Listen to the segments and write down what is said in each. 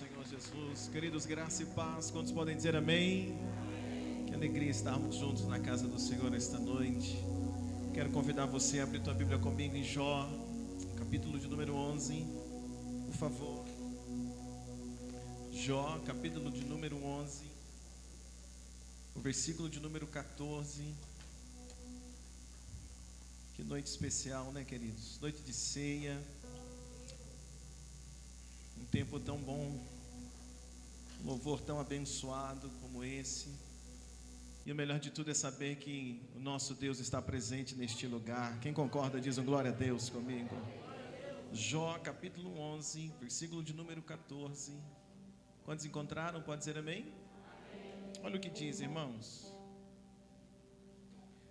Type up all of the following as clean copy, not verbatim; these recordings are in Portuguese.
Senhor Jesus. Queridos, graça e paz, quantos podem dizer amém? Que alegria estarmos juntos na casa do Senhor esta noite. Quero convidar você a abrir tua Bíblia comigo em Jó, capítulo de número 11, por favor. Jó, capítulo de número 11, o versículo de número 14. Que noite especial, né, queridos? Noite de ceia. Um tempo tão bom, um louvor tão abençoado como esse. E o melhor de tudo é saber que o nosso Deus está presente neste lugar. Quem concorda diz um glória a Deus comigo. Jó capítulo 11, versículo de número 14. Quantos encontraram? Pode dizer amém? Olha o que diz, irmãos.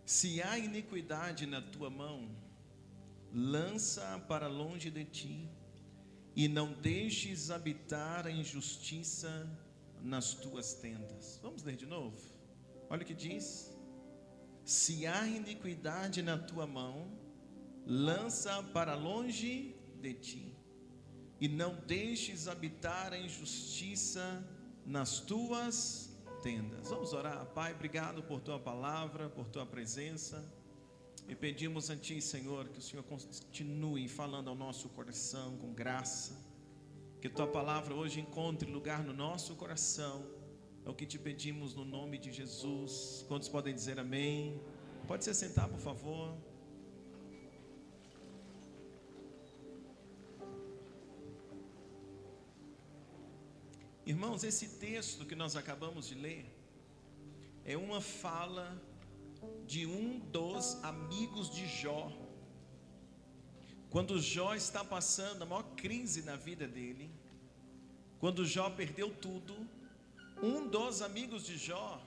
Se há iniquidade na tua mão, lança-a para longe de ti, e não deixes habitar a injustiça nas tuas tendas. Vamos ler de novo? Olha o que diz. Se há iniquidade na tua mão, lança para longe de ti, e não deixes habitar a injustiça nas tuas tendas. Vamos orar. Pai, obrigado por tua palavra, por tua presença. E pedimos a Ti, Senhor, que o Senhor continue falando ao nosso coração com graça. Que Tua palavra hoje encontre lugar no nosso coração. É o que te pedimos no nome de Jesus. Quantos podem dizer amém? Pode se sentar, por favor. Irmãos, esse texto que nós acabamos de ler é uma fala de um dos amigos de Jó. Quando Jó está passando a maior crise na vida dele, quando Jó perdeu tudo, um dos amigos de Jó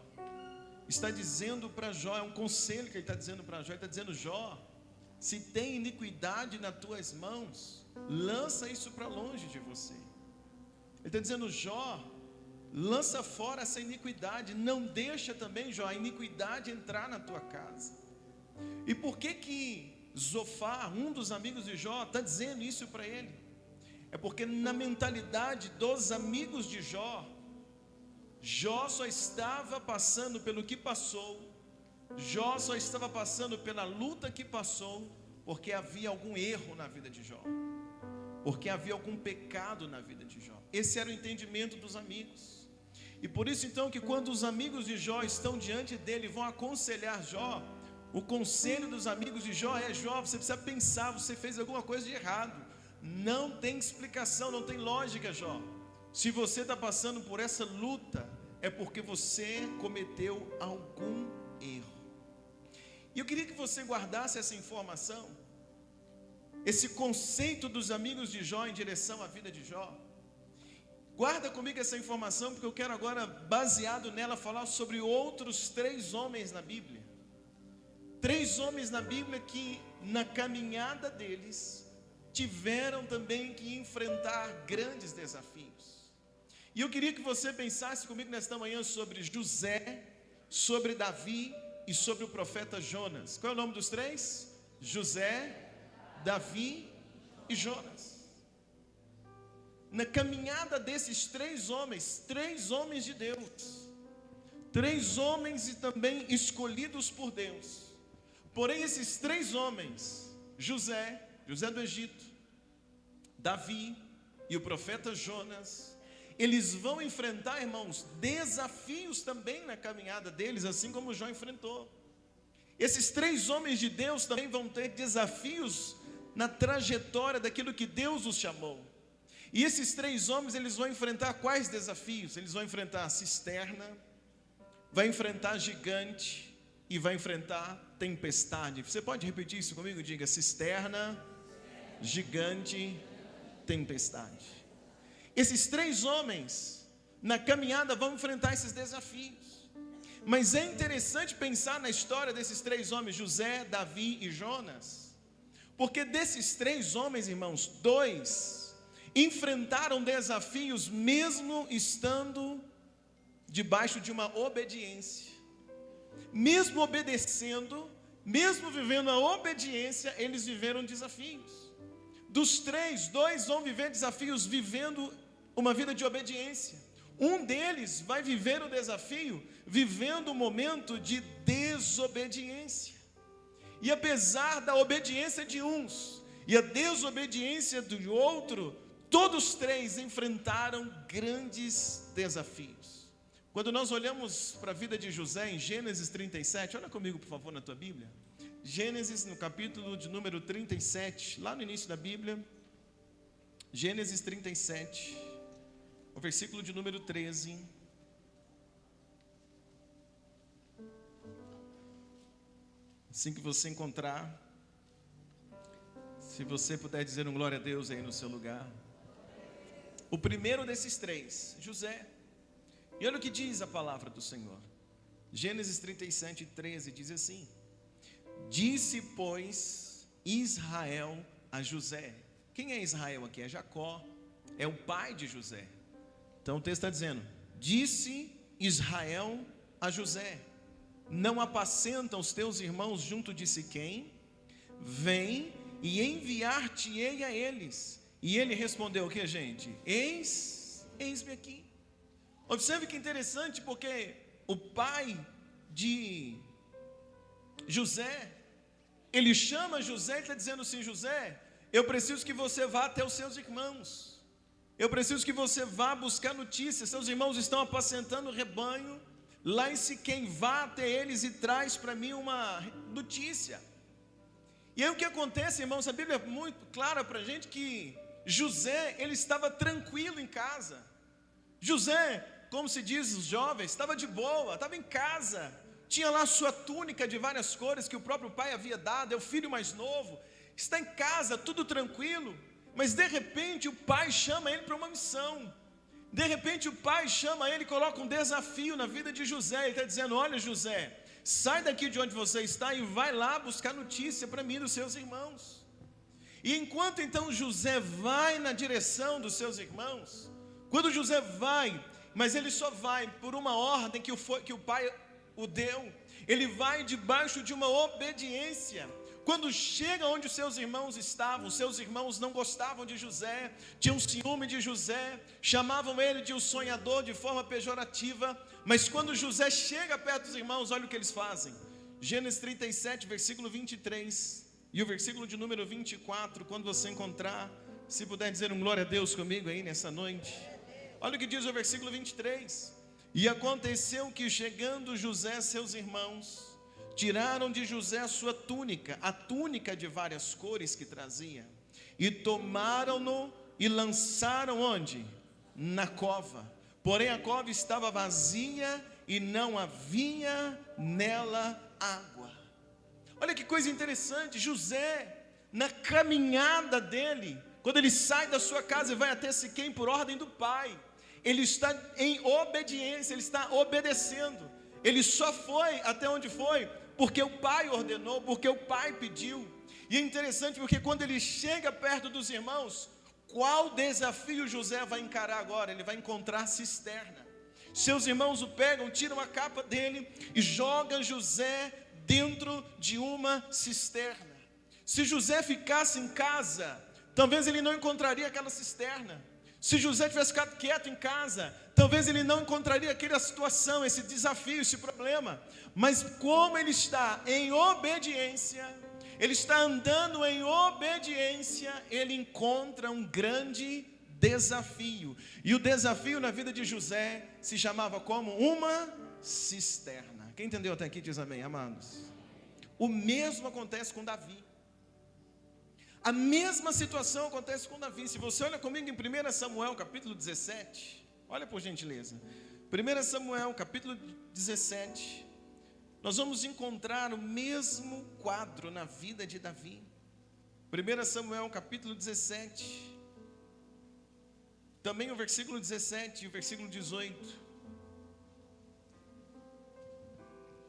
está dizendo para Jó, é um conselho que ele está dizendo para Jó, ele está dizendo: Jó, se tem iniquidade nas tuas mãos, lança isso para longe de você. Ele está dizendo: Jó, lança fora essa iniquidade, não deixa também, Jó, a iniquidade entrar na tua casa. E por que Zofar, um dos amigos de Jó, está dizendo isso para ele? É porque na mentalidade dos amigos de Jó, Jó só estava passando pelo que passou, Jó só estava passando pela luta que passou, porque havia algum erro na vida de Jó, porque havia algum pecado na vida de Jó. Esse era o entendimento dos amigos. E por isso então que quando os amigos de Jó estão diante dele e vão aconselhar Jó, o conselho dos amigos de Jó é: Jó, você precisa pensar, você fez alguma coisa de errado. Não tem explicação, não tem lógica, Jó. Se você está passando por essa luta, é porque você cometeu algum erro. E eu queria que você guardasse essa informação, esse conceito dos amigos de Jó em direção à vida de Jó. Guarda comigo essa informação, porque eu quero agora, baseado nela, falar sobre outros 3 homens na Bíblia. 3 homens na Bíblia que, na caminhada deles, tiveram também que enfrentar grandes desafios. E eu queria que você pensasse comigo nesta manhã sobre José, sobre Davi e sobre o profeta Jonas. Qual é o nome dos 3? José, Davi e Jonas. Na caminhada desses 3 homens, 3 homens de Deus, 3 homens e também escolhidos por Deus. Porém esses 3 homens, José do Egito, Davi e o profeta Jonas, eles vão enfrentar, irmãos, desafios também na caminhada deles, assim como Jó enfrentou. Esses 3 homens de Deus também vão ter desafios na trajetória daquilo que Deus os chamou. E esses 3 homens, eles vão enfrentar quais desafios? Eles vão enfrentar cisterna, vai enfrentar gigante e vai enfrentar tempestade. Você pode repetir isso comigo? Diga: cisterna, gigante, tempestade. Esses 3 homens na caminhada vão enfrentar esses desafios. Mas é interessante pensar na história desses 3 homens, José, Davi e Jonas, porque desses 3 homens, irmãos, 2 enfrentaram desafios mesmo estando debaixo de uma obediência. Mesmo obedecendo, mesmo vivendo a obediência, eles viveram desafios. Dos 3, 2 vão viver desafios vivendo uma vida de obediência. Um deles vai viver o desafio vivendo um momento de desobediência. E apesar da obediência de uns e a desobediência do outro, todos três enfrentaram grandes desafios. Quando nós olhamos para a vida de José em Gênesis 37, olha comigo por favor na tua Bíblia. Gênesis no capítulo de número 37, lá no início da Bíblia, Gênesis 37, o versículo de número 13. Assim que você encontrar, se você puder dizer um glória a Deus aí no seu lugar. O primeiro desses três, José. E olha o que diz a palavra do Senhor. Gênesis 37, 13 diz assim: disse, pois, Israel a José. Quem é Israel aqui? É Jacó, é o pai de José. Então o texto está dizendo: disse Israel a José: não apacentam os teus irmãos junto de Siquém? Vem e enviar-te-ei a eles. E ele respondeu o que, gente? Eis-me aqui. Observe que interessante, porque o pai de José, ele chama José e está dizendo assim: José, eu preciso que você vá até os seus irmãos. Eu preciso que você vá buscar notícias. Seus irmãos estão apacentando o rebanho lá em Siquém. Vá até eles e traz para mim uma notícia. E aí o que acontece, irmãos? A Bíblia é muito clara para a gente que José, ele estava tranquilo em casa. José, como se diz os jovens, estava de boa, estava em casa. Tinha lá sua túnica de várias cores que o próprio pai havia dado. É o filho mais novo. Está em casa, tudo tranquilo. Mas de repente o pai chama ele para uma missão. De repente o pai chama ele e coloca um desafio na vida de José. Ele está dizendo: olha, José, sai daqui de onde você está e vai lá buscar notícia para mim dos seus irmãos. E enquanto então José vai na direção dos seus irmãos, quando José vai, mas ele só vai por uma ordem que o pai o deu, ele vai debaixo de uma obediência. Quando chega onde os seus irmãos estavam, seus irmãos não gostavam de José, tinham ciúme de José, chamavam ele de um sonhador de forma pejorativa. Mas quando José chega perto dos irmãos, olha o que eles fazem. Gênesis 37, versículo 23 e o versículo de número 24, quando você encontrar, se puder dizer um glória a Deus comigo aí nessa noite. Olha o que diz o versículo 23. E aconteceu que chegando José, seus irmãos tiraram de José a sua túnica, a túnica de várias cores que trazia, e tomaram-no e lançaram onde? Na cova. Porém a cova estava vazia e não havia nela água. Olha que coisa interessante. José, na caminhada dele, quando ele sai da sua casa e vai até Siquém por ordem do pai, ele está em obediência, ele está obedecendo. Ele só foi até onde foi porque o pai ordenou, porque o pai pediu. E é interessante porque quando ele chega perto dos irmãos, qual desafio José vai encarar agora? Ele vai encontrar cisterna. Seus irmãos o pegam, tiram a capa dele e jogam José dentro de uma cisterna. Se José ficasse em casa, talvez ele não encontraria aquela cisterna. Se José tivesse ficado quieto em casa, talvez ele não encontraria aquela situação, esse desafio, esse problema. Mas como ele está em obediência, ele está andando em obediência, ele encontra um grande desafio. E o desafio na vida de José se chamava como uma cisterna. Quem entendeu até aqui diz amém, amados. O mesmo acontece com Davi. A mesma situação acontece com Davi. Se você olha comigo em 1 Samuel capítulo 17, olha por gentileza, 1 Samuel capítulo 17, nós vamos encontrar o mesmo quadro na vida de Davi. 1 Samuel capítulo 17, também o versículo 17 e o versículo 18.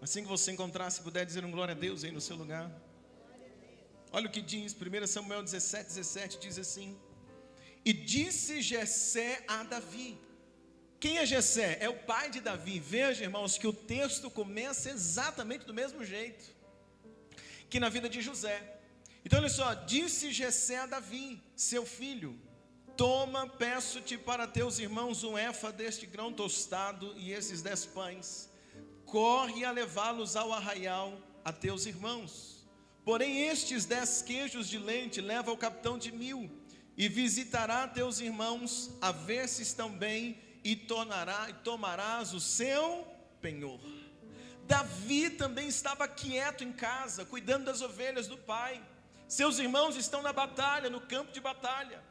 Assim que você encontrar, se puder dizer um glória a Deus aí no seu lugar. Olha o que diz, 1 Samuel 17, 17, diz assim: e disse Jessé a Davi. Quem é Jessé? É o pai de Davi. Veja, irmãos, que o texto começa exatamente do mesmo jeito que na vida de José. Então olha só, disse Jessé a Davi, seu filho: Toma, peço-te para teus irmãos um efa deste grão tostado e esses 10 pães. Corre a levá-los ao arraial a teus irmãos. Porém estes 10 queijos de leite leva ao capitão de 1000 e visitará teus irmãos a ver se estão bem e tomarás o seu penhor. Davi também estava quieto em casa, cuidando das ovelhas do pai. Seus irmãos estão na batalha, no campo de batalha.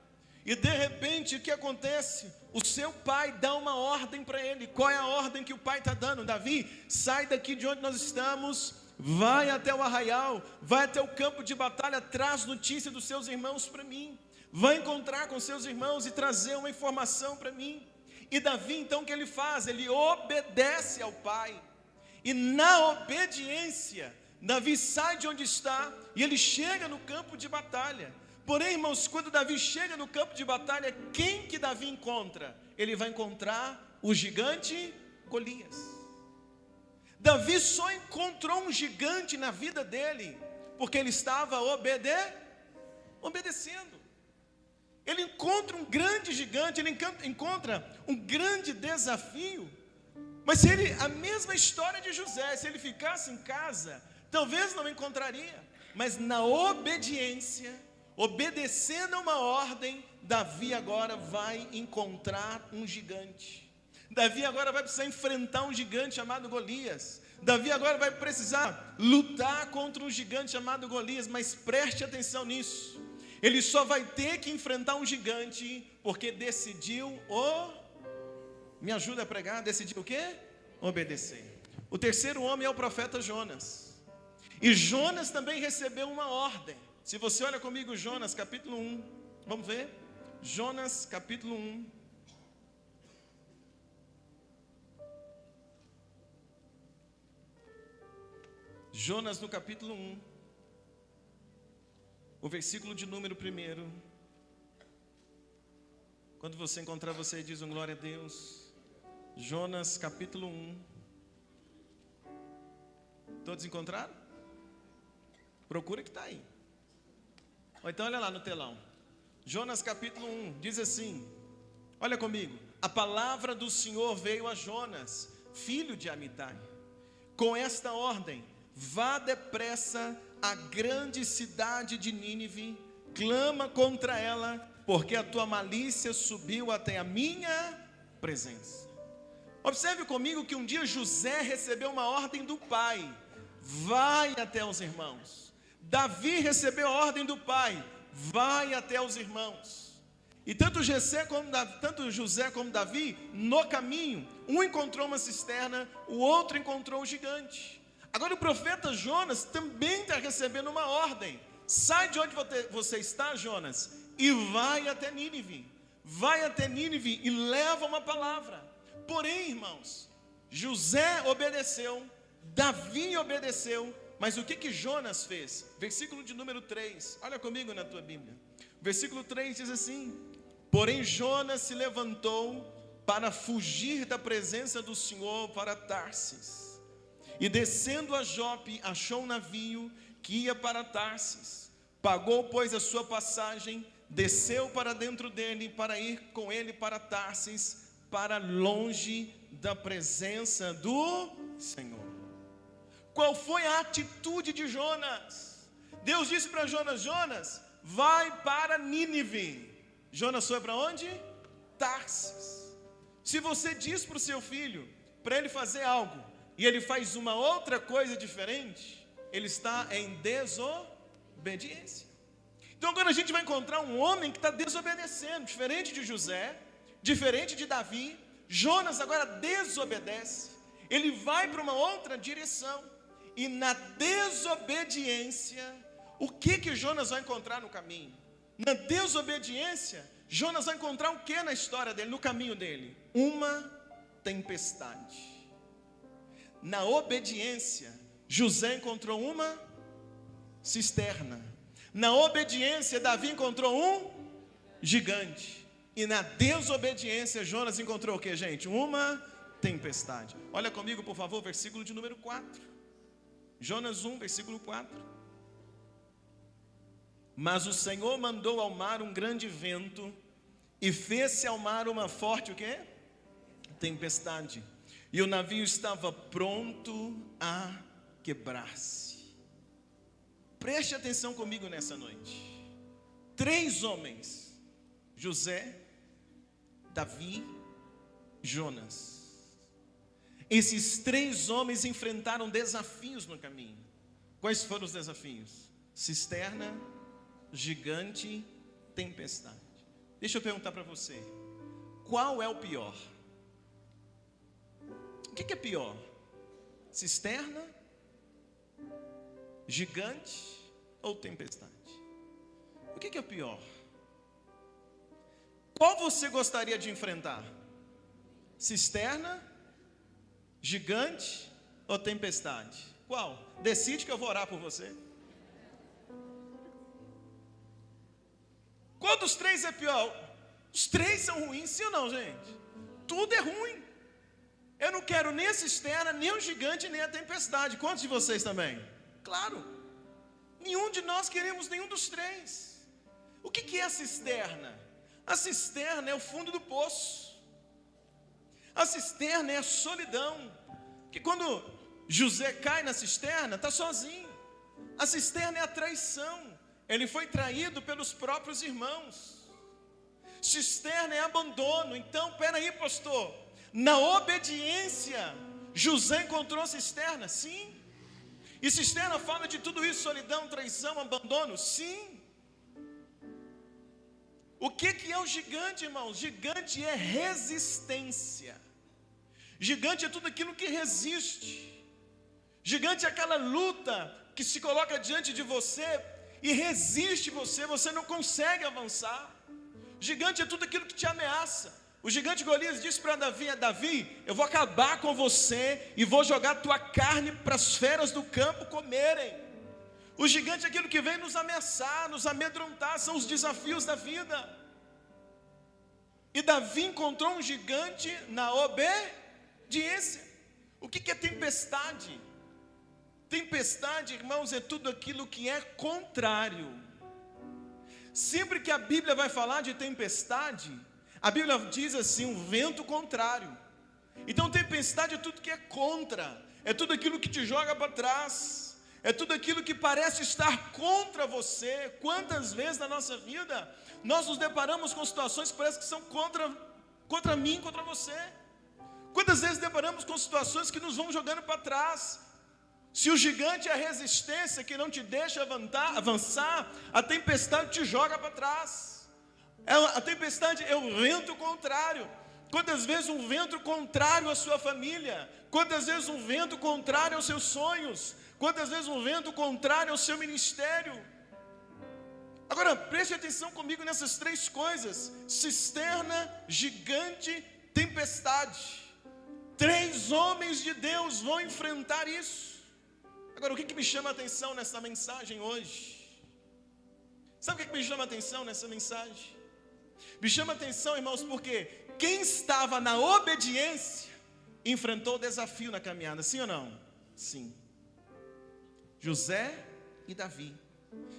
E de repente o que acontece? O seu pai dá uma ordem para ele. Qual é a ordem que o pai está dando? Davi, sai daqui de onde nós estamos, vai até o arraial, vai até o campo de batalha, traz notícia dos seus irmãos para mim. Vai encontrar com seus irmãos e trazer uma informação para mim. E Davi então o que ele faz? Ele obedece ao pai. E na obediência, Davi sai de onde está e ele chega no campo de batalha. Porém, irmãos, quando Davi chega no campo de batalha, quem que Davi encontra? Ele vai encontrar o gigante Golias. Davi só encontrou um gigante na vida dele porque ele estava obedecendo. Ele encontra um grande gigante, ele encontra um grande desafio. Mas se ele, a mesma história de José, se ele ficasse em casa, talvez não encontraria. Mas na obediência, obedecendo a uma ordem, Davi agora vai encontrar um gigante. Davi agora vai precisar enfrentar um gigante chamado Golias. Davi agora vai precisar lutar contra um gigante chamado Golias. Mas preste atenção nisso. Ele só vai ter que enfrentar um gigante porque decidiu me ajuda a pregar, decidiu o quê? Obedecer. O terceiro homem é o profeta Jonas. E Jonas também recebeu uma ordem. Se você olha comigo Jonas capítulo 1, vamos ver? Jonas capítulo 1. Jonas no capítulo 1, o versículo de número 1. Quando você encontrar, você diz um glória a Deus. Jonas capítulo 1. Todos encontraram? Procura que está aí. Ou então olha lá no telão. Jonas capítulo 1, diz assim, olha comigo. A palavra do Senhor veio a Jonas, filho de Amitai, com esta ordem: vá depressa à grande cidade de Nínive, clama contra ela, porque a tua malícia subiu até a minha presença. Observe comigo que um dia José recebeu uma ordem do pai: vai até os irmãos. Davi recebeu a ordem do pai: vai até os irmãos. E tanto José como Davi, no caminho, um encontrou uma cisterna, o outro encontrou o gigante. Agora o profeta Jonas também está recebendo uma ordem: sai de onde você está, Jonas, e vai até Nínive. Vai até Nínive e leva uma palavra. Porém, irmãos, José obedeceu, Davi obedeceu, mas o que Jonas fez? Versículo de número 3, olha comigo na tua Bíblia. Versículo 3 diz assim: porém Jonas se levantou para fugir da presença do Senhor para Tarsis, e descendo a Jope, achou um navio que ia para Tarsis. Pagou, pois, a sua passagem, desceu para dentro dele, para ir com ele para Tarsis, para longe da presença do Senhor. Qual foi a atitude de Jonas? Deus disse para Jonas: Jonas, vai para Nínive. Jonas foi para onde? Tarsis. Se você diz para o seu filho, para ele fazer algo, e ele faz uma outra coisa diferente, ele está em desobediência. Então agora a gente vai encontrar um homem que está desobedecendo, diferente de José, diferente de Davi. Jonas agora desobedece, ele vai para uma outra direção. E na desobediência, o que Jonas vai encontrar no caminho? Na desobediência, Jonas vai encontrar o que na história dele, no caminho dele? Uma tempestade. Na obediência, José encontrou uma cisterna. Na obediência, Davi encontrou um gigante. E na desobediência, Jonas encontrou o que, gente? Uma tempestade. Olha comigo, por favor, versículo de número 4. Jonas 1, versículo 4. Mas o Senhor mandou ao mar um grande vento, E fez-se ao mar uma forte o quê? Tempestade. E o navio estava pronto a quebrar-se. Preste atenção comigo nessa noite. 3 homens: José, Davi, Jonas. Esses 3 homens enfrentaram desafios no caminho. Quais foram os desafios? Cisterna, gigante, tempestade. Deixa eu perguntar para você: qual é o pior? O que é pior? Cisterna, gigante ou tempestade? O que é pior? Qual você gostaria de enfrentar? Cisterna, gigante ou tempestade? Qual? Decide que eu vou orar por você. Qual dos 3 é pior? Os 3 são ruins, sim ou não, gente? Tudo é ruim. Eu não quero nem a cisterna, nem o gigante, nem a tempestade. Quantos de vocês também? Claro. Nenhum de nós queremos nenhum dos 3. O que é a cisterna? A cisterna é o fundo do poço. A cisterna é a solidão. Que quando José cai na cisterna, está sozinho. A cisterna é a traição. Ele foi traído pelos próprios irmãos. Cisterna é abandono. Então, peraí, pastor, na obediência, José encontrou cisterna? Sim. E cisterna fala de tudo isso: solidão, traição, abandono? Sim. O que é o gigante, irmãos? Gigante é resistência. Gigante é tudo aquilo que resiste. Gigante é aquela luta que se coloca diante de você e resiste você não consegue avançar. Gigante é tudo aquilo que te ameaça. O gigante Golias disse para Davi: Davi, eu vou acabar com você e vou jogar tua carne para as feras do campo comerem. O gigante é aquilo que vem nos ameaçar, nos amedrontar, são os desafios da vida. E Davi encontrou um gigante na obediência. O que é tempestade? Tempestade, irmãos, é tudo aquilo que é contrário. Sempre que a Bíblia vai falar de tempestade, a Bíblia diz assim: um vento contrário. Então tempestade é tudo que é contra, é tudo aquilo que te joga para trás, é tudo aquilo que parece estar contra você. Quantas vezes na nossa vida nós nos deparamos com situações que parecem que são contra mim, contra você? Quantas vezes deparamos com situações que nos vão jogando para trás? Se o gigante é a resistência que não te deixa avançar, a tempestade te joga para trás. A tempestade é o vento contrário. Quantas vezes um vento contrário à sua família? Quantas vezes um vento contrário aos seus sonhos? Quantas vezes um vento contrário ao seu ministério? Agora, preste atenção comigo nessas 3 coisas: cisterna, gigante, tempestade. 3 homens de Deus vão enfrentar isso. Agora, o que me chama a atenção nessa mensagem hoje? Sabe o que me chama a atenção nessa mensagem? Me chama a atenção, irmãos, porque quem estava na obediência enfrentou o desafio na caminhada, sim ou não? Sim. José e Davi.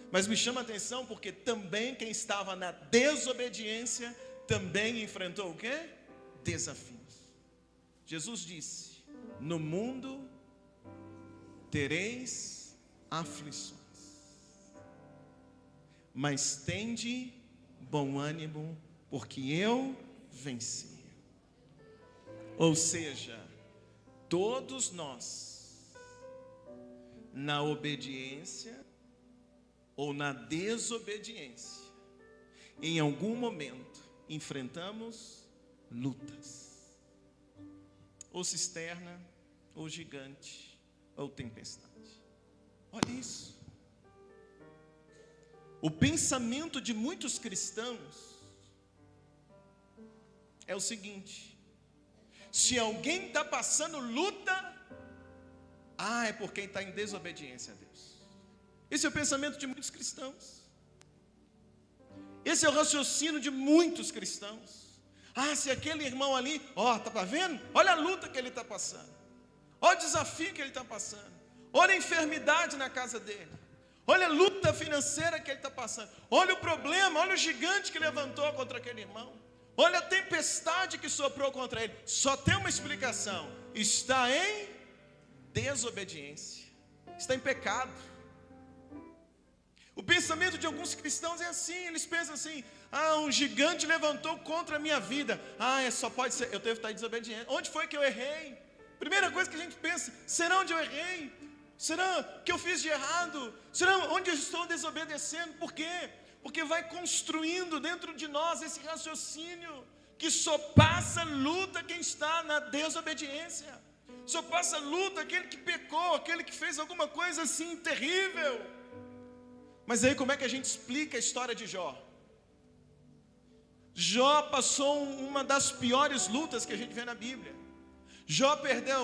Mas me chama a atenção porque também quem estava na desobediência também enfrentou o quê? Desafios. Jesus disse: no mundo tereis aflições, mas tende bom ânimo, porque eu venci. Ou seja, todos nós, na obediência ou na desobediência, em algum momento enfrentamos lutas, ou cisterna, ou gigante, ou tempestade. Olha isso. O pensamento de muitos cristãos é o seguinte: se alguém está passando luta, é porque está em desobediência a Deus. Esse é o pensamento de muitos cristãos. Esse é o raciocínio de muitos cristãos. Se aquele irmão ali, está vendo? Olha a luta que ele está passando. Olha o desafio que ele está passando. Olha a enfermidade na casa dele. Olha a luta financeira que ele está passando. Olha o problema, olha o gigante que levantou contra aquele irmão. Olha a tempestade que soprou contra ele. Só tem uma explicação: está em desobediência, está em pecado. O pensamento de alguns cristãos é assim, eles pensam assim: um gigante levantou contra a minha vida. Só pode ser, eu devo estar desobediente. Onde foi que eu errei? Primeira coisa que a gente pensa: será onde eu errei? Será que eu fiz de errado? Será onde eu estou desobedecendo? Por quê? Porque vai construindo dentro de nós esse raciocínio que só passa luta quem está na desobediência. Só passa luta aquele que pecou, aquele que fez alguma coisa assim terrível. Mas aí como é que a gente explica a história de Jó? Jó passou uma das piores lutas que a gente vê na Bíblia. Jó perdeu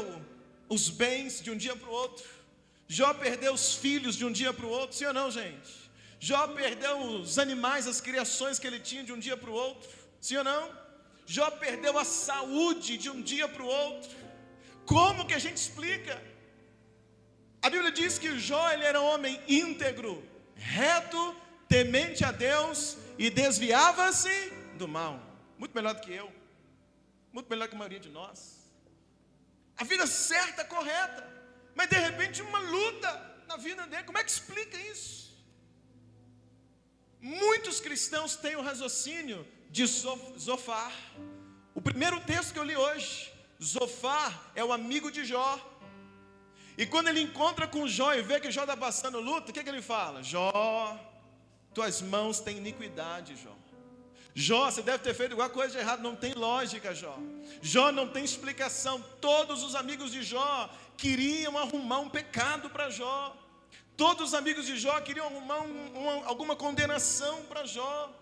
os bens de um dia para o outro. Jó perdeu os filhos de um dia para o outro. Sim ou não, gente? Jó perdeu os animais, as criações que ele tinha de um dia para o outro. Sim ou não? Jó perdeu a saúde de um dia para o outro. Como que a gente explica? A Bíblia diz que Jó, ele era um homem íntegro, reto, temente a Deus e desviava-se do mal. Muito melhor do que eu, muito melhor que a maioria de nós. A vida certa, correta, mas de repente uma luta na vida dele. Como é que explica isso? Muitos cristãos têm o raciocínio de Zofar. O primeiro texto que eu li hoje, Zofar é o amigo de Jó. E quando ele encontra com Jó e vê que Jó está passando luta, o que ele fala? Jó, tuas mãos têm iniquidade, Jó. Jó, você deve ter feito alguma coisa de errado. Não tem lógica, Jó. Jó não tem explicação. Todos os amigos de Jó queriam arrumar um pecado para Jó. Todos os amigos de Jó queriam arrumar alguma condenação para Jó.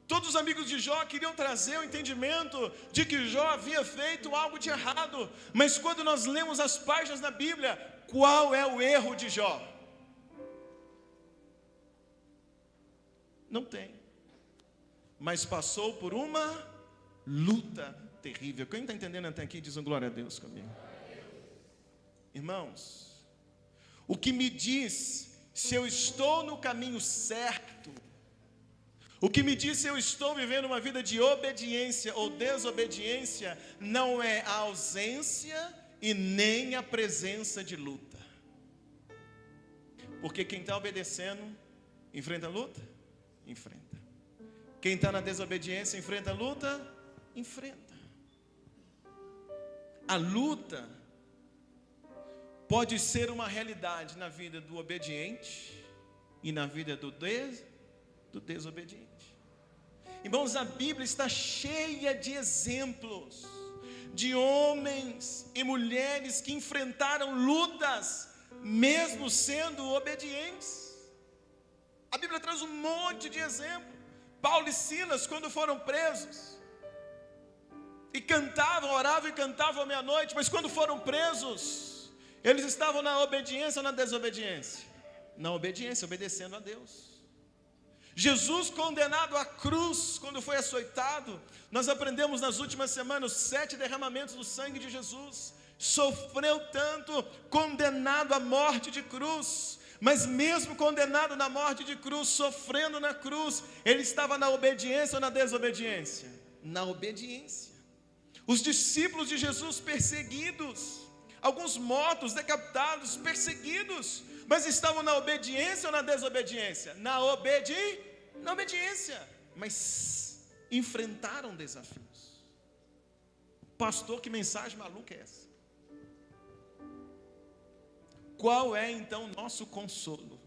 Todos os amigos de Jó queriam trazer o entendimento de que Jó havia feito algo de errado. Mas quando nós lemos as páginas da Bíblia, qual é o erro de Jó? Não tem. Mas passou por uma luta terrível. Quem está entendendo até aqui, diz um glória a Deus comigo. Irmãos, o que me diz se eu estou no caminho certo, o que me diz se eu estou vivendo uma vida de obediência ou desobediência, não é a ausência e nem a presença de luta. Porque quem está obedecendo, enfrenta a luta? Enfrenta. Quem está na desobediência, enfrenta a luta? Enfrenta. A luta pode ser uma realidade na vida do obediente e na vida do desobediente. Irmãos, a Bíblia está cheia de exemplos de homens e mulheres que enfrentaram lutas, mesmo sendo obedientes. A Bíblia traz um monte de exemplos. Paulo e Silas, quando foram presos, e cantavam, oravam e cantavam à meia-noite, mas quando foram presos, eles estavam na obediência ou na desobediência? Na obediência, obedecendo a Deus. Jesus, condenado à cruz, quando foi açoitado, nós aprendemos nas últimas semanas, os 7 derramamentos do sangue de Jesus. Sofreu tanto, condenado à morte de cruz, mas mesmo condenado na morte de cruz, sofrendo na cruz, ele estava na obediência ou na desobediência? Na obediência. Os discípulos de Jesus perseguidos, alguns mortos, decapitados, perseguidos, mas estavam na obediência ou na desobediência? Na obediência, mas enfrentaram desafios. Pastor, que mensagem maluca é essa? Qual é então o nosso consolo?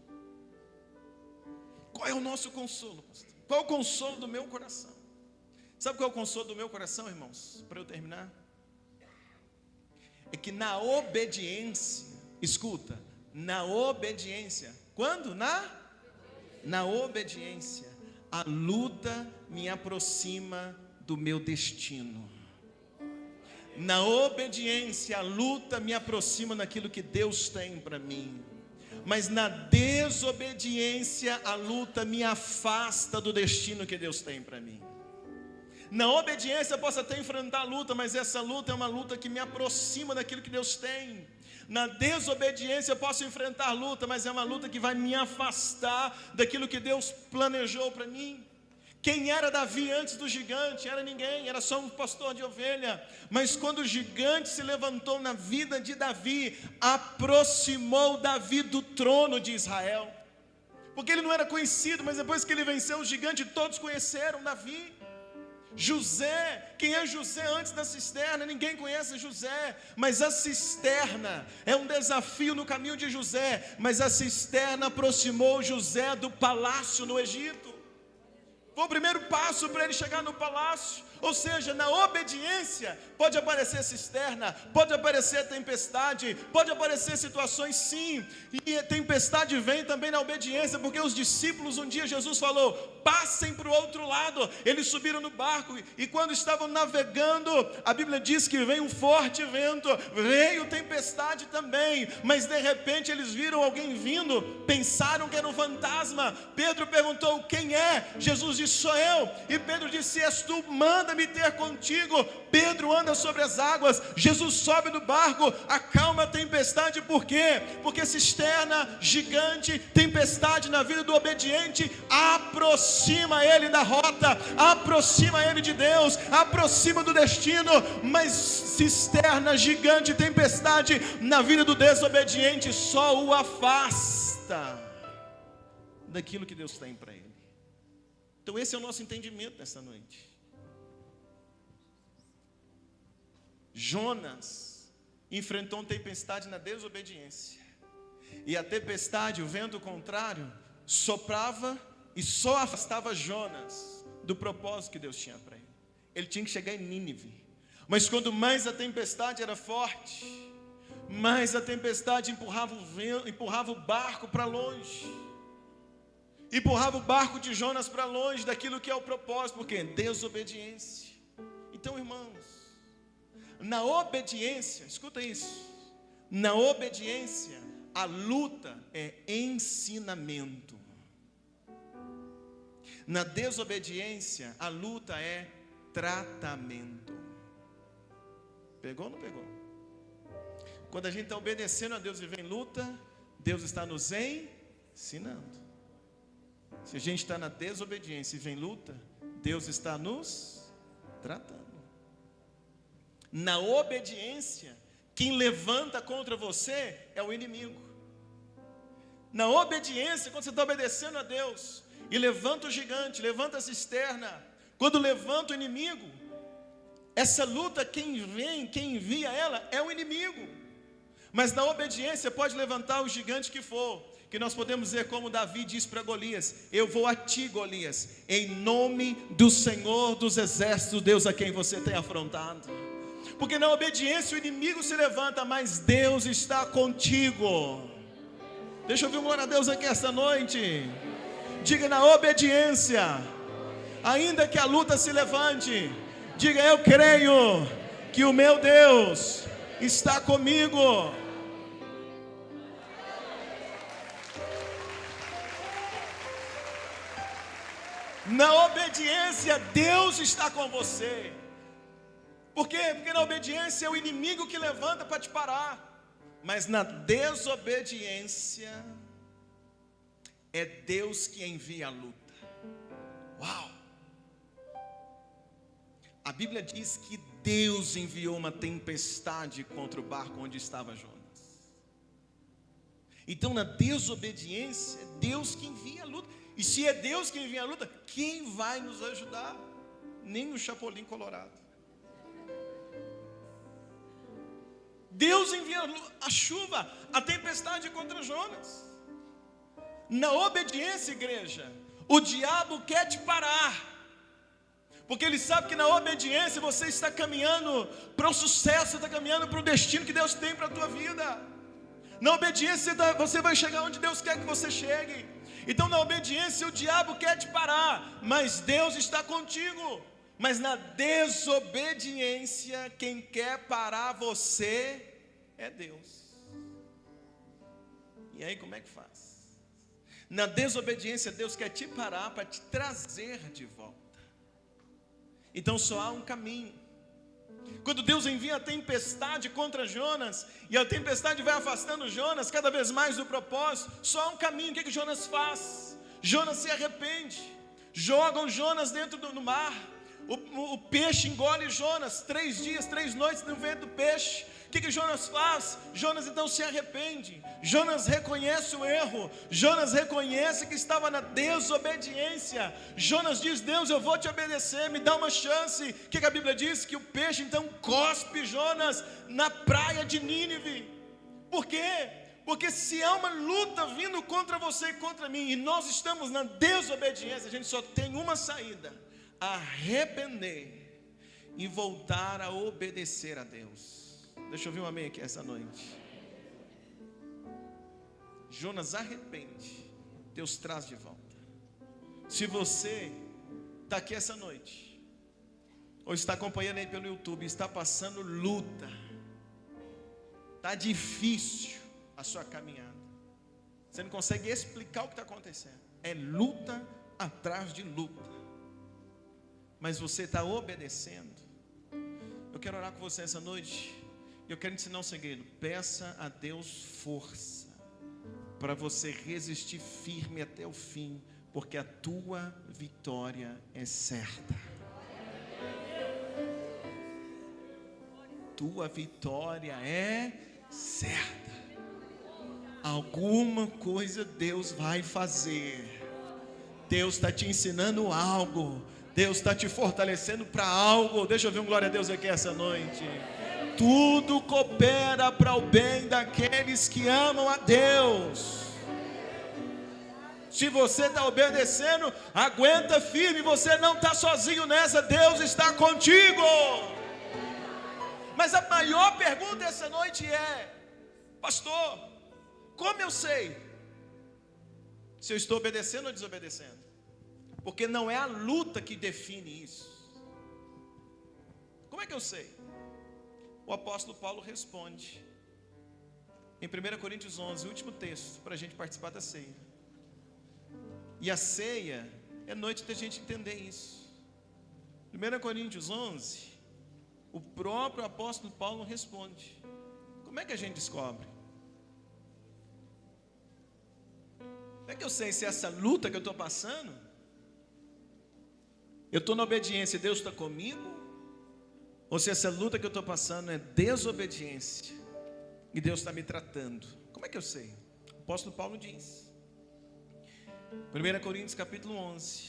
Qual é o nosso consolo, pastor? Qual é o consolo do meu coração? Sabe qual é o consolo do meu coração, irmãos? Para eu terminar, é que na obediência, escuta, na obediência, quando? Na obediência, a luta me aproxima do meu destino. Na obediência, a luta me aproxima daquilo que Deus tem para mim. Mas na desobediência, a luta me afasta do destino que Deus tem para mim. Na obediência eu posso até enfrentar a luta, mas essa luta é uma luta que me aproxima daquilo que Deus tem. Na desobediência eu posso enfrentar a luta, mas é uma luta que vai me afastar daquilo que Deus planejou para mim. Quem era Davi antes do gigante? Era ninguém, era só um pastor de ovelha. Mas quando o gigante se levantou na vida de Davi, aproximou Davi do trono de Israel. Porque ele não era conhecido, mas depois que ele venceu o gigante, todos conheceram Davi. José, quem é José antes da cisterna? Ninguém conhece José, mas a cisterna é um desafio no caminho de José, mas a cisterna aproximou José do palácio no Egito. Foi o primeiro passo para ele chegar no palácio. Ou seja, na obediência pode aparecer cisterna, pode aparecer tempestade, pode aparecer situações, sim. E tempestade vem também na obediência, porque os discípulos, um dia Jesus falou: passem para o outro lado. Eles subiram no barco e quando estavam navegando, a Bíblia diz que veio um forte vento, veio tempestade também, mas de repente eles viram alguém vindo, pensaram que era um fantasma. Pedro perguntou: quem é? Jesus disse: sou eu. E Pedro disse: és tu, manda-me ter contigo. Pedro anda sobre as águas, Jesus sobe no barco, acalma a tempestade. Por quê? Porque cisterna, gigante, tempestade na vida do obediente aproxima ele da rota, aproxima ele de Deus, aproxima do destino. Mas cisterna, gigante, tempestade na vida do desobediente só o afasta daquilo que Deus tem para ele. Então esse é o nosso entendimento nessa noite. Jonas enfrentou uma tempestade na desobediência, e a tempestade, o vento contrário, soprava e só afastava Jonas do propósito que Deus tinha para ele. Ele tinha que chegar em Nínive, mas quando mais a tempestade era forte, mais a tempestade empurrava o vento, empurrava o barco para longe, empurrava o barco de Jonas para longe daquilo que é o propósito, porque desobediência. Então, irmãos, na obediência, escuta isso, na obediência, a luta é ensinamento. Na desobediência, a luta é tratamento. Pegou ou não pegou? Quando a gente está obedecendo a Deus e vem luta, Deus está nos ensinando. Se a gente está na desobediência e vem luta, Deus está nos tratando. Na obediência, quem levanta contra você é o inimigo. Na obediência, quando você está obedecendo a Deus e levanta o gigante, levanta a cisterna, quando levanta o inimigo, essa luta, quem vem, quem envia ela é o inimigo. Mas na obediência pode levantar o gigante que for, que nós podemos dizer como Davi disse para Golias: eu vou a ti, Golias, em nome do Senhor dos exércitos, Deus a quem você tem afrontado. Porque na obediência o inimigo se levanta, mas Deus está contigo. Deixa eu ouvir um glória a Deus aqui esta noite. Diga: na obediência, ainda que a luta se levante, diga: eu creio que o meu Deus está comigo. Na obediência, Deus está com você. Por quê? Porque na obediência é o inimigo que levanta para te parar. Mas na desobediência, é Deus que envia a luta. Uau! A Bíblia diz que Deus enviou uma tempestade contra o barco onde estava Jonas. Então na desobediência, é Deus que envia a luta. E se é Deus que envia a luta, quem vai nos ajudar? Nem o Chapolin Colorado. Deus envia a chuva, a tempestade contra Jonas. Na obediência, igreja, o diabo quer te parar, porque ele sabe que na obediência você está caminhando para o sucesso, você está caminhando para o destino que Deus tem para a tua vida. Na obediência você vai chegar onde Deus quer que você chegue. Então na obediência o diabo quer te parar, mas Deus está contigo. Mas na desobediência, quem quer parar você é Deus. E aí como é que faz? Na desobediência, Deus quer te parar para te trazer de volta. Então só há um caminho. Quando Deus envia a tempestade contra Jonas, e a tempestade vai afastando Jonas cada vez mais do propósito, só há um caminho. O que Jonas faz? Jonas se arrepende. Jogam Jonas dentro do mar. O peixe engole Jonas, 3 dias, 3 noites no ventre do peixe. O que Jonas faz? Jonas então se arrepende. Jonas reconhece o erro. Jonas reconhece que estava na desobediência. Jonas diz: Deus, eu vou te obedecer, me dá uma chance. O que a Bíblia diz? Que o peixe então cospe Jonas na praia de Nínive. Por quê? Porque se há uma luta vindo contra você e contra mim, e nós estamos na desobediência, a gente só tem uma saída: arrepender e voltar a obedecer a Deus. Deixa eu ouvir um amém aqui essa noite. Jonas arrepende, Deus traz de volta. Se você está aqui essa noite, ou está acompanhando aí pelo YouTube, está passando luta, está difícil a sua caminhada, você não consegue explicar o que está acontecendo, é luta atrás de luta, mas você está obedecendo. Eu quero orar com você essa noite. Eu quero ensinar um segredo: peça a Deus força para você resistir firme até o fim, porque a tua vitória é certa. Tua vitória é certa. Alguma coisa Deus vai fazer. Deus está te ensinando algo. Deus está te fortalecendo para algo. Deixa eu ver um glória a Deus aqui essa noite. Tudo coopera para o bem daqueles que amam a Deus. Se você está obedecendo, aguenta firme, você não está sozinho nessa, Deus está contigo. Mas a maior pergunta essa noite é: pastor, como eu sei se eu estou obedecendo ou desobedecendo? Porque não é a luta que define isso. Como é que eu sei? O apóstolo Paulo responde em 1 Coríntios 11, o último texto, para a gente participar da ceia. E a ceia é noite da gente entender isso. 1 Coríntios 11, o próprio apóstolo Paulo responde. Como é que a gente descobre? Como é que eu sei se essa luta que eu estou passando, eu estou na obediência e Deus está comigo? Ou se essa luta que eu estou passando é desobediência e Deus está me tratando? Como é que eu sei? O apóstolo Paulo diz, 1 Coríntios capítulo 11,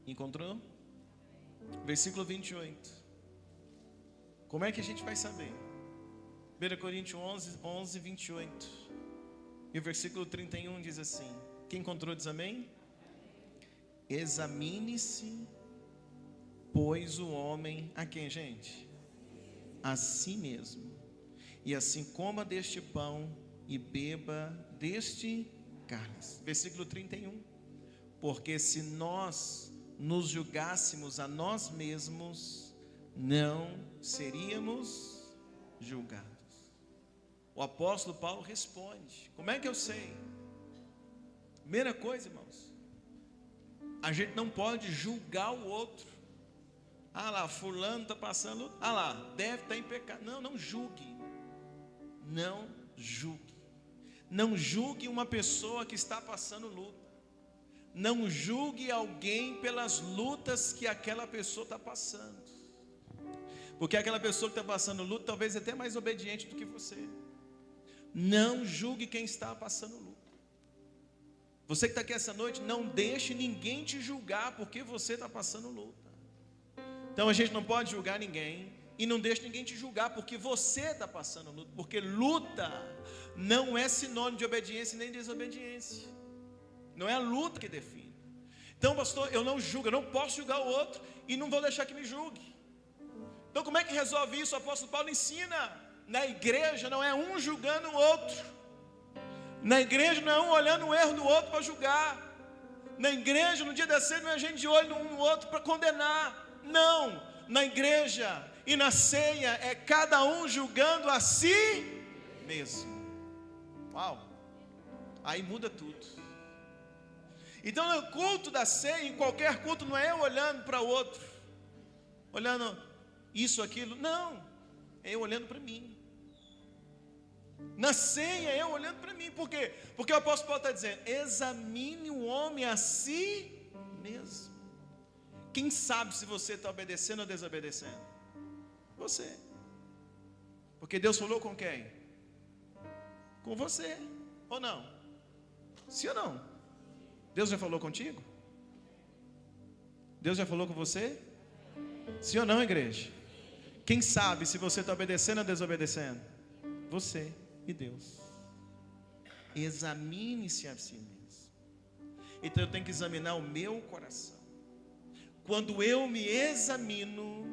encontrou? Versículo 28. Como é que a gente vai saber? 1 Coríntios 11, 28. E o versículo 31 diz assim: quem encontrou diz amém? Examine-se, pois, o homem a quem, gente? A si mesmo. E assim coma deste pão e beba deste cálice. Versículo 31. Porque se nós nos julgássemos a nós mesmos, não seríamos julgados. O apóstolo Paulo responde. Como é que eu sei? Primeira coisa, irmãos, a gente não pode julgar o outro. Ah lá, fulano está passando, ah lá, deve estar em pecado. Não, não julgue. Não julgue. Não julgue uma pessoa que está passando luta. Não julgue alguém pelas lutas que aquela pessoa está passando. Porque aquela pessoa que está passando luta talvez é até mais obediente do que você. Não julgue quem está passando luta. Você que está aqui essa noite, não deixe ninguém te julgar porque você está passando luta. Então a gente não pode julgar ninguém. E não deixe ninguém te julgar porque você está passando luta. Porque luta não é sinônimo de obediência nem desobediência. Não é a luta que define. Então, pastor, eu não julgo, eu não posso julgar o outro e não vou deixar que me julgue. Então como é que resolve isso? O apóstolo Paulo ensina. Na igreja não é um julgando o outro. Na igreja não é um olhando o erro do outro para julgar. Na igreja, no dia da ceia, não é a gente de olho um no outro para condenar. Não, na igreja e na ceia é cada um julgando a si mesmo. Uau, aí muda tudo. Então no culto da ceia, em qualquer culto, não é eu olhando para o outro, olhando isso, aquilo, não, é eu olhando para mim. Na ceia, eu olhando para mim. Por quê? Porque o apóstolo Paulo está dizendo: examine o homem a si mesmo. Quem sabe se você está obedecendo ou desobedecendo? Você. Porque Deus falou com quem? Com você. Ou não? Sim ou não? Deus já falou contigo? Deus já falou com você? Sim ou não, igreja? Quem sabe se você está obedecendo ou desobedecendo? Você e Deus. Examine-se a si mesmo. Então eu tenho que examinar o meu coração. Quando eu me examino,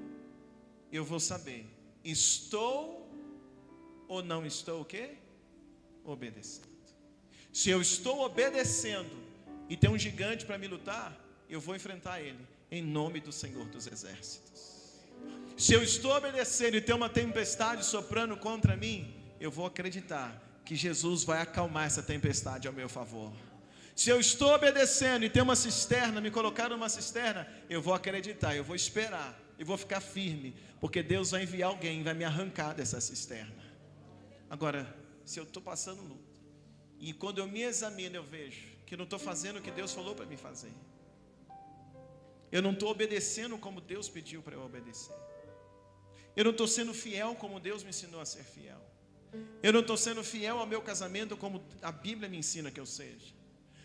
eu vou saber: estou ou não estou o quê? Obedecendo. Se eu estou obedecendo e tem um gigante para me lutar, eu vou enfrentar ele em nome do Senhor dos Exércitos. Se eu estou obedecendo e tem uma tempestade soprando contra mim, eu vou acreditar que Jesus vai acalmar essa tempestade ao meu favor. Se eu estou obedecendo e tem uma cisterna, me colocaram numa cisterna, eu vou acreditar, eu vou esperar, eu vou ficar firme, porque Deus vai enviar alguém, vai me arrancar dessa cisterna. Agora, se eu estou passando luta, e quando eu me examino, eu vejo que eu não estou fazendo o que Deus falou para mim fazer, eu não estou obedecendo como Deus pediu para eu obedecer, eu não estou sendo fiel como Deus me ensinou a ser fiel, eu não estou sendo fiel ao meu casamento como a Bíblia me ensina que eu seja,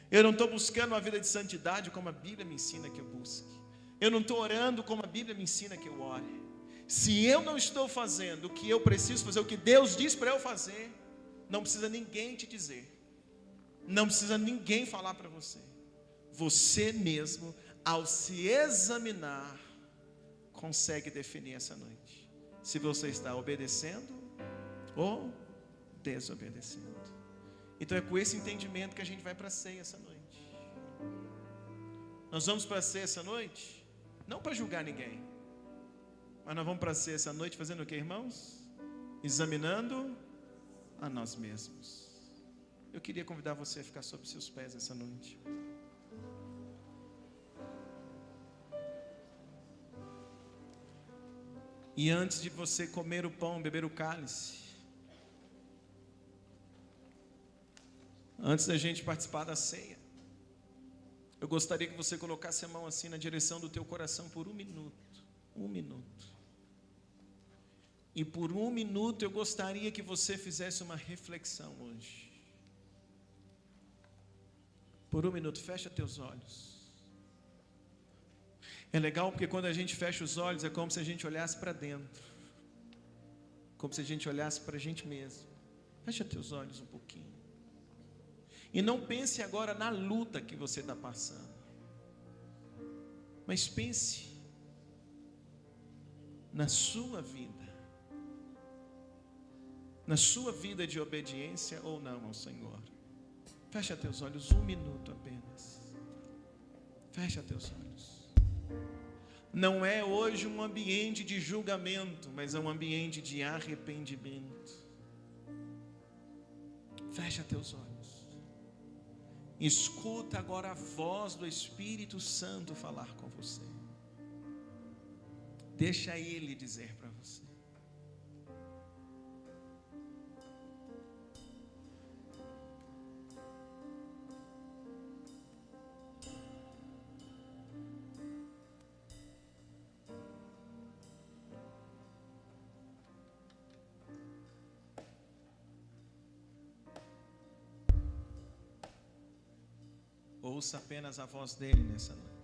eu não estou buscando uma vida de santidade como a Bíblia me ensina que eu busque, eu não estou orando como a Bíblia me ensina que eu ore. Se eu não estou fazendo o que eu preciso fazer, o que Deus diz para eu fazer, não precisa ninguém te dizer, não precisa ninguém falar para você. Você mesmo, ao se examinar, consegue definir essa noite se você está obedecendo ou desobedecendo. Então é com esse entendimento que a gente vai para a ceia essa noite. Nós vamos para a ceia essa noite, não para julgar ninguém, mas nós vamos para a ceia essa noite fazendo o que, irmãos? Examinando a nós mesmos. Eu queria convidar você a ficar sobre seus pés essa noite. E antes de você comer o pão, beber o cálice, antes da gente participar da ceia, eu gostaria que você colocasse a mão assim na direção do teu coração por 1 minuto. 1 minuto. E por 1 minuto eu gostaria que você fizesse uma reflexão hoje. Por 1 minuto, fecha teus olhos. É legal porque quando a gente fecha os olhos é como se a gente olhasse para dentro, como se a gente olhasse para a gente mesmo. Fecha teus olhos um pouquinho. E não pense agora na luta que você está passando, mas pense na sua vida, de obediência ou não ao Senhor. Fecha teus olhos 1 minuto apenas. Fecha teus olhos. Não é hoje um ambiente de julgamento, mas é um ambiente de arrependimento. Fecha teus olhos. Escuta agora a voz do Espírito Santo falar com você. Deixa Ele dizer para você. Ouça apenas a voz dele nessa noite.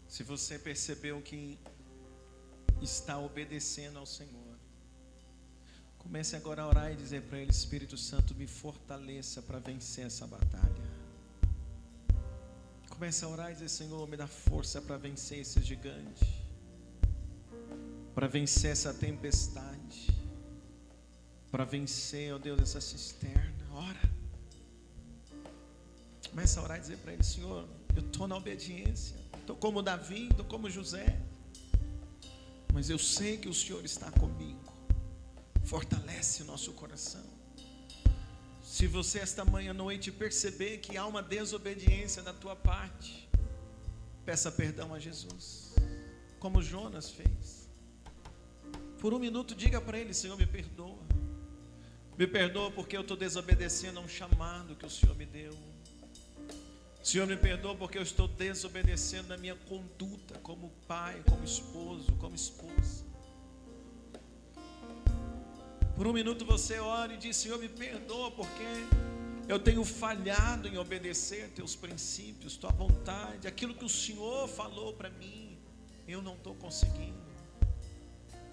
Se você percebeu que está obedecendo ao Senhor, comece agora a orar e dizer para Ele: Espírito Santo, me fortaleça para vencer essa batalha. Comece a orar e dizer: Senhor, me dá força para vencer esse gigante, para vencer essa tempestade, para vencer, ó Deus, essa cisterna. Ora, comece a orar e dizer para Ele: Senhor, eu estou na obediência, estou como Davi, estou como José, mas eu sei que o Senhor está comigo. Fortalece o nosso coração. Se você esta manhã à noite perceber que há uma desobediência da tua parte, peça perdão a Jesus, como Jonas fez. Por um minuto diga para Ele: Senhor, me perdoa. Me perdoa porque eu estou desobedecendo a um chamado que o Senhor me deu. Senhor, me perdoa porque eu estou desobedecendo na minha conduta como pai, como esposo, como esposa. Por um minuto você ora e diz: Senhor, me perdoa porque eu tenho falhado em obedecer teus princípios, tua vontade, aquilo que o Senhor falou para mim, eu não estou conseguindo.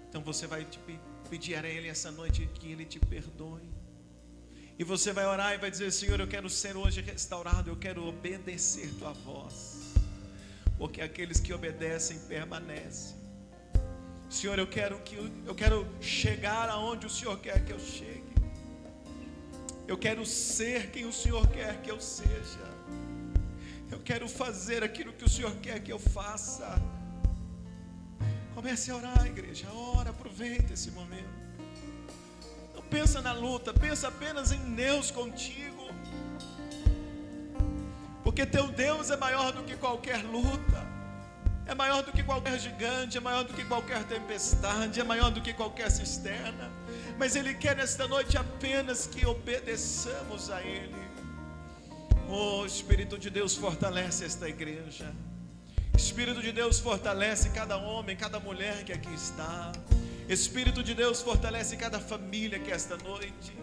Então você vai pedir a Ele essa noite que Ele te perdoe. E você vai orar e vai dizer: Senhor, eu quero ser hoje restaurado, eu quero obedecer tua voz, porque aqueles que obedecem permanecem. Senhor, eu quero chegar aonde o Senhor quer que eu chegue. Eu quero ser quem o Senhor quer que eu seja. Eu quero fazer aquilo que o Senhor quer que eu faça. Comece a orar, igreja. Ora, aproveita esse momento. Não pensa na luta, pensa apenas em Deus contigo. Porque teu Deus é maior do que qualquer luta. É maior do que qualquer gigante, é maior do que qualquer tempestade, é maior do que qualquer cisterna. Mas Ele quer nesta noite apenas que obedeçamos a Ele. Oh, Espírito de Deus, fortalece esta igreja. Espírito de Deus, fortalece cada homem, cada mulher que aqui está. Espírito de Deus, fortalece cada família que esta noite.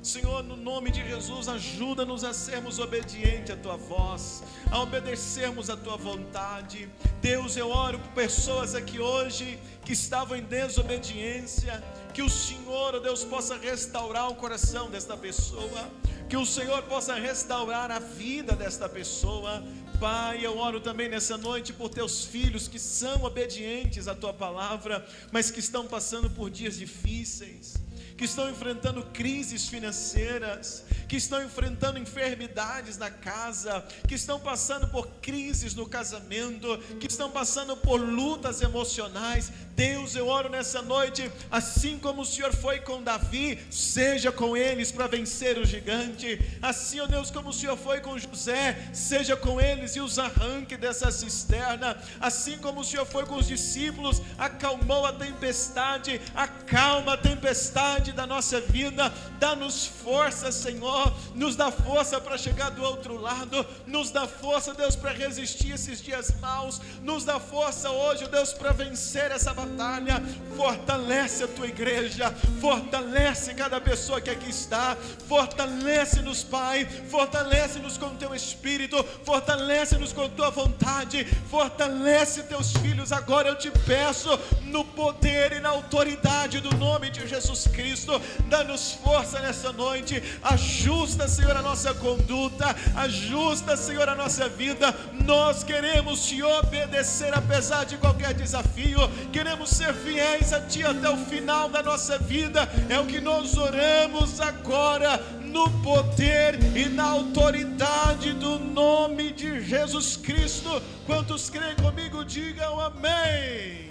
Senhor, no nome de Jesus, ajuda-nos a sermos obedientes à Tua voz, a obedecermos à Tua vontade. Deus, eu oro por pessoas aqui hoje que estavam em desobediência, que o Senhor, oh Deus, possa restaurar o coração desta pessoa, que o Senhor possa restaurar a vida desta pessoa. Pai, eu oro também nessa noite por teus filhos que são obedientes à tua palavra, mas que estão passando por dias difíceis, que estão enfrentando crises financeiras, que estão enfrentando enfermidades na casa, que estão passando por crises no casamento, que estão passando por lutas emocionais. Deus, eu oro nessa noite, assim como o Senhor foi com Davi, seja com eles para vencer o gigante. Assim, ó Deus, como o Senhor foi com José, seja com eles e os arranque dessa cisterna. Assim como o Senhor foi com os discípulos, acalmou a tempestade, acalma a tempestade da nossa vida. Dá-nos força, Senhor, nos dá força para chegar do outro lado, nos dá força, Deus, para resistir esses dias maus, nos dá força hoje, Deus, para vencer essa batalha. Fortalece a tua igreja, fortalece cada pessoa que aqui está, fortalece-nos, Pai, fortalece-nos com o teu Espírito, fortalece-nos com a tua vontade, fortalece teus filhos. Agora eu te peço, no poder e na autoridade do nome de Jesus Cristo, dá-nos força nessa noite. Ajusta, Senhor, a nossa conduta, ajusta, Senhor, a nossa vida. Nós queremos te obedecer apesar de qualquer desafio, queremos ser fiéis a ti até o final da nossa vida. É o que nós oramos agora, no poder e na autoridade do nome de Jesus Cristo. Quantos creem comigo, digam amém.